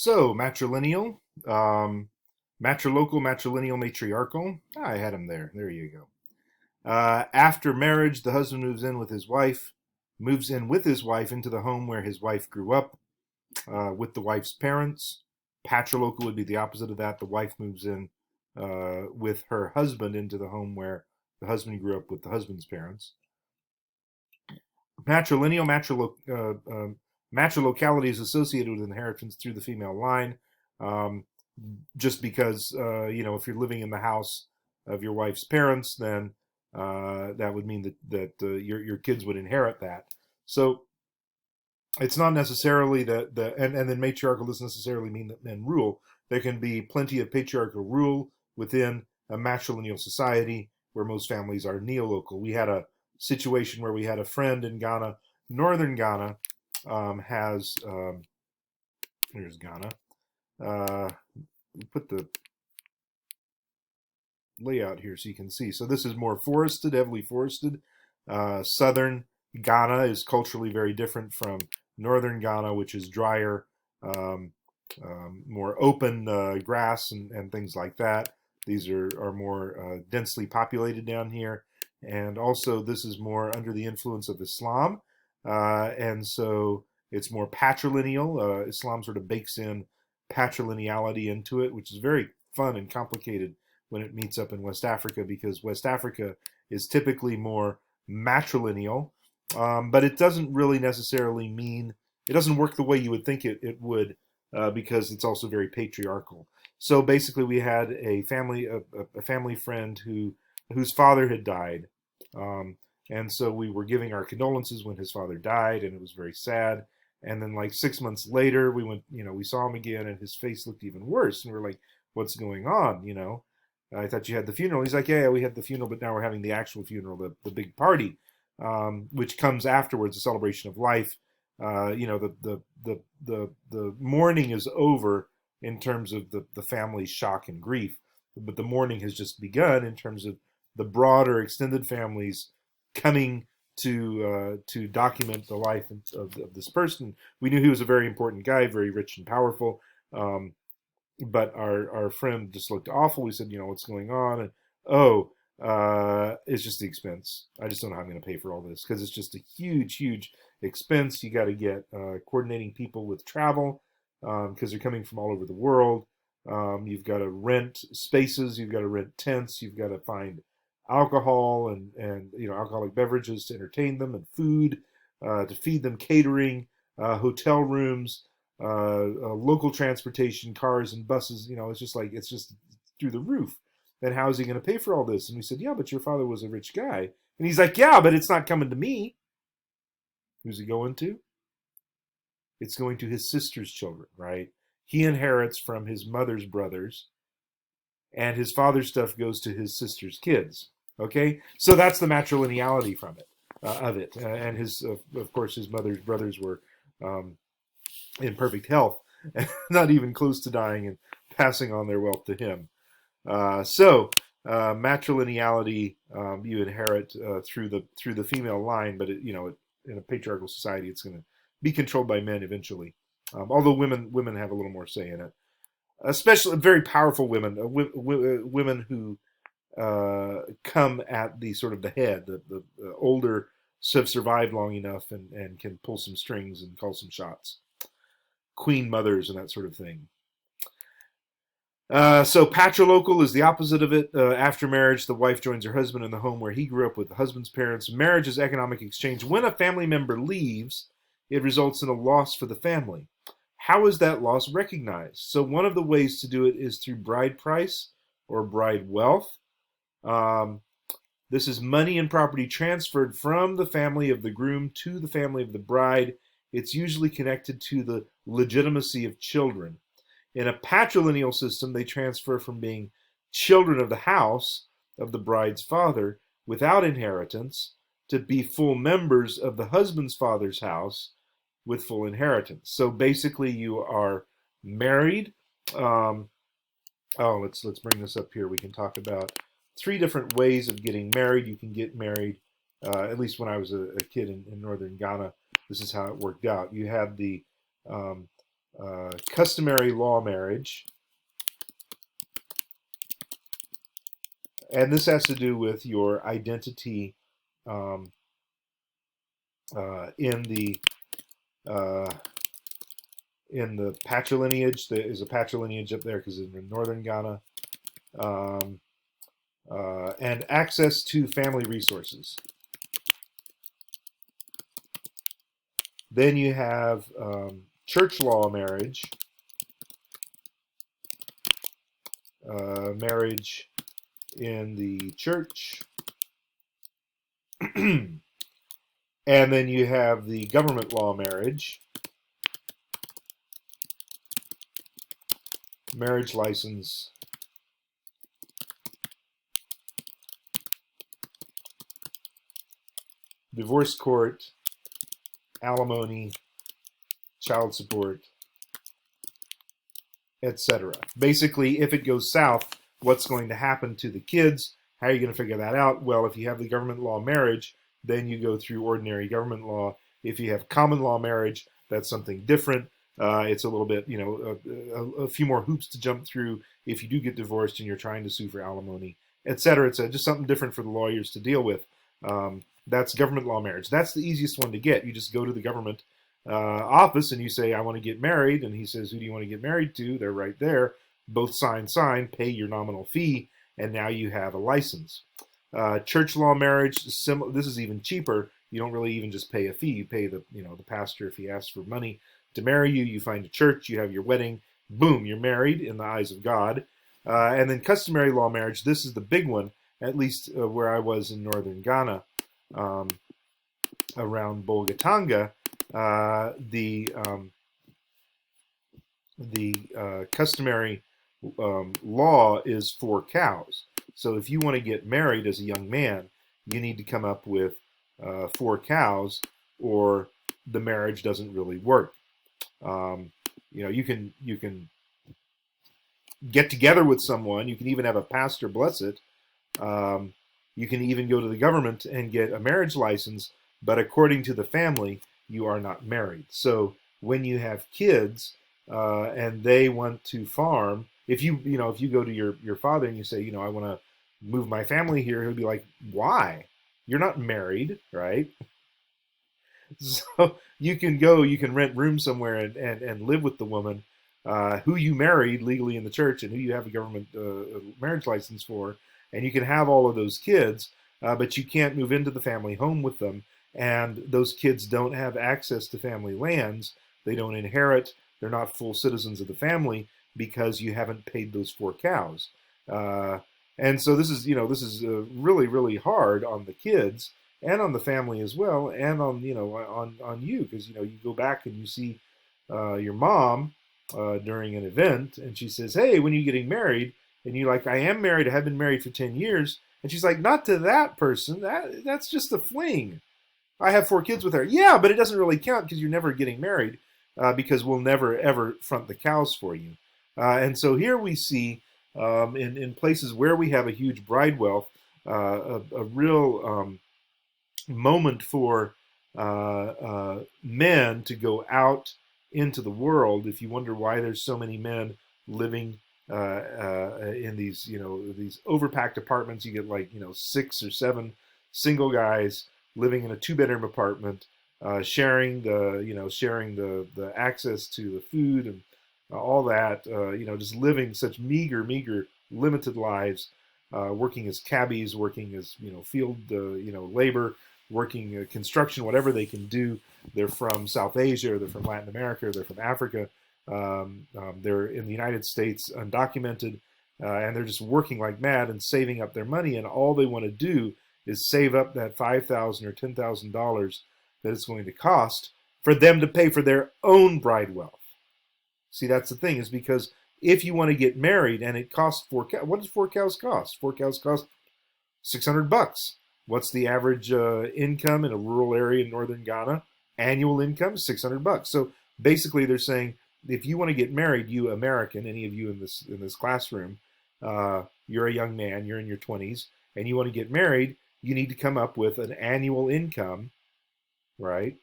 So, matrilineal, matrilocal, matrilineal, matriarchal. I had him there. There you go. After marriage, the husband moves in with his wife into the home where his wife grew up with the wife's parents. Patrilocal would be the opposite of that. The wife moves in with her husband into the home where the husband grew up with the husband's parents. Matrilineal, matrilocality is associated with inheritance through the female line. Um, just because if you're living in the house of your wife's parents, then that would mean that your kids would inherit that. So it's not necessarily and then matriarchal doesn't necessarily mean that men rule. There can be plenty of patriarchal rule within a matrilineal society where most families are neolocal. We had a situation where we had a friend in Ghana, northern Ghana, has here's Ghana. Put the layout here so you can see. So this is more forested, heavily forested. Southern Ghana is culturally very different from northern Ghana, which is drier, more open grass and things like that. These are more densely populated down here. And also this is more under the influence of Islam. And so it's more patrilineal. Islam sort of bakes in patrilineality into it, which is very fun and complicated when it meets up in West Africa, because West Africa is typically more matrilineal, but it doesn't really necessarily mean, it doesn't work the way you would think it would, because it's also very patriarchal. So basically we had a family friend whose father had died. And so we were giving our condolences when his father died, and it was very sad. And then like 6 months later, we went, we saw him again, and his face looked even worse. And we are like, what's going on? I thought you had the funeral. He's like, yeah, we had the funeral, but now we're having the actual funeral, the big party, which comes afterwards, a celebration of life. The mourning is over in terms of the family's shock and grief, but the mourning has just begun in terms of the broader extended families coming to document the life of this person. We knew he was a very important guy, very rich and powerful. But our friend just looked awful. We said, what's going on? And it's just the expense. I just don't know how I'm going to pay for all this, because it's just a huge expense. You got to get coordinating people with travel, because they're coming from all over the world. You've got to rent spaces. You've got to rent tents. You've got to find alcohol and alcoholic beverages to entertain them, and food to feed them, catering, hotel rooms, local transportation, cars and buses. It's just through the roof. Then how is he going to pay for all this? And we said, yeah, but your father was a rich guy. And he's like, yeah, but it's not coming to me. Who's it going to? It's going to his sister's children, right? He inherits from his mother's brothers, and his father's stuff goes to his sister's kids. Okay, so that's the matrilineality from it, of it, and of course, his mother's brothers were in perfect health, not even close to dying, and passing on their wealth to him. Matrilineality, you inherit through the female line, but in a patriarchal society, it's going to be controlled by men eventually. Although women have a little more say in it, especially very powerful women, women who come at the sort of the head, the older have survived long enough and can pull some strings and call some shots. Queen mothers and that sort of thing. So patrilocal is the opposite of it. After marriage, the wife joins her husband in the home where he grew up with the husband's parents. Marriage is economic exchange. When a family member leaves, it results in a loss for the family. How is that loss recognized? So one of the ways to do it is through bride price or bride wealth. This is money and property transferred from the family of the groom to the family of the bride. It's usually connected to the legitimacy of children. In a patrilineal system, they transfer from being children of the house of the bride's father without inheritance to be full members of the husband's father's house with full inheritance. So basically, you are married. Let's bring this up here. We can talk about 3 different ways of getting married. You can get married, at least when I was a kid in northern Ghana, this is how it worked out. You had the Customary Law Marriage. And this has to do with your identity um, in the uh, patrilineage. There is a patrilineage up there because it's in northern Ghana. Um, and access to family resources. Then you have church law marriage, marriage in the church. And then you have the government law marriage, marriage license, divorce court, alimony, child support, etc. Basically, if it goes south, what's going to happen to the kids? How are you going to figure that out? Well, if you have the government law marriage, then you go through ordinary government law. If you have common law marriage, that's something different. It's a little bit, a few more hoops to jump through if you do get divorced and you're trying to sue for alimony, etc. It's just something different for the lawyers to deal with. That's government law marriage. That's the easiest one to get. You just go to the government office and you say, I want to get married. And he says, who do you want to get married to? They're right there. Both sign, pay your nominal fee, and now you have a license. Church law marriage, this is even cheaper. You don't really even just pay a fee. You pay the pastor if he asks for money to marry you. You find a church, you have your wedding, boom, you're married in the eyes of God. And then customary law marriage, this is the big one, at least where I was in northern Ghana, around Bolgatanga. The customary law is 4 cows. So if you want to get married as a young man, you need to come up with 4 cows, or the marriage doesn't really work. You can get together with someone. You can even have a pastor bless it. You can even go to the government and get a marriage license, but according to the family, you are not married. So when you have kids and they want to farm, if you go to your father and you say, I want to move my family here, he'll be like, why? You're not married, right? So you can rent rooms somewhere and live with the woman who you married legally in the church and who you have a government marriage license for, and you can have all of those kids, but you can't move into the family home with them, and those kids don't have access to family lands. They don't inherit. They're not full citizens of the family because you haven't paid those 4 cows. And so this is really, really hard on the kids and on the family as well, and on on you, because you go back and you see your mom during an event, and she says, "Hey, when are you getting married?" And you're like, "I am married. I have been married for 10 years." And she's like, "Not to that person. That's just a fling. I have 4 kids with her." "Yeah, but it doesn't really count because you're never getting married because we'll never ever front the cows for you." And so here we see in places where we have a huge bride wealth, a real moment for men to go out into the world. If you wonder why there's so many men living in these these overpacked apartments, you get like 6 or 7 single guys living in a 2-bedroom apartment, sharing the access to the food and all that, just living such meager, limited lives, working as cabbies, working as field labor, working construction, whatever they can do. They're from South Asia, or they're from Latin America, or they're from Africa. They're in the United States undocumented, and they're just working like mad and saving up their money. And all they want to do is save up that $5,000 or $10,000 that it's going to cost for them to pay for their own bride wealth. See, that's the thing, is because if you want to get married and it costs 4 cows, what does 4 cows cost? 4 cows cost $600. What's the average income in a rural area in northern Ghana? Annual income is $600. So basically, they're saying, if you want to get married, you American, any of you in this classroom, you're a young man, you're in your 20s, and you want to get married, you need to come up with an annual income, right?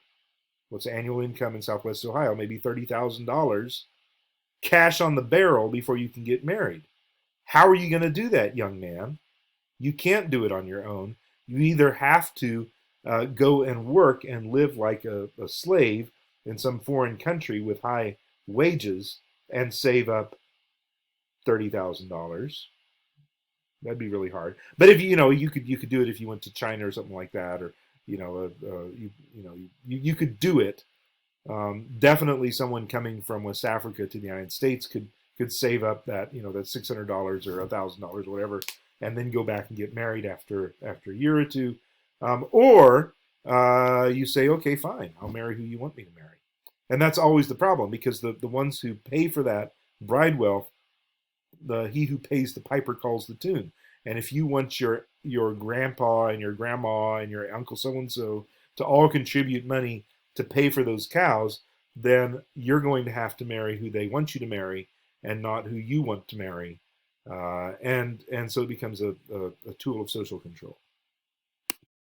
What's annual income in Southwest Ohio? Maybe $30,000 cash on the barrel before you can get married. How are you going to do that, young man? You can't do it on your own. You either have to go and work and live like a slave in some foreign country with high wages and save up $30,000. That'd be really hard. But if you could do it if you went to China or something like that, or you could do it. Definitely, someone coming from West Africa to the United States could save up that $600 or $1,000 or whatever, and then go back and get married after a year or two. Or you say, okay, fine, I'll marry who you want me to marry. And that's always the problem, because the ones who pay for that bride wealth, he who pays the piper calls the tune. And if you want your grandpa and your grandma and your uncle so-and-so to all contribute money to pay for those cows, then you're going to have to marry who they want you to marry and not who you want to marry. And so it becomes a tool of social control.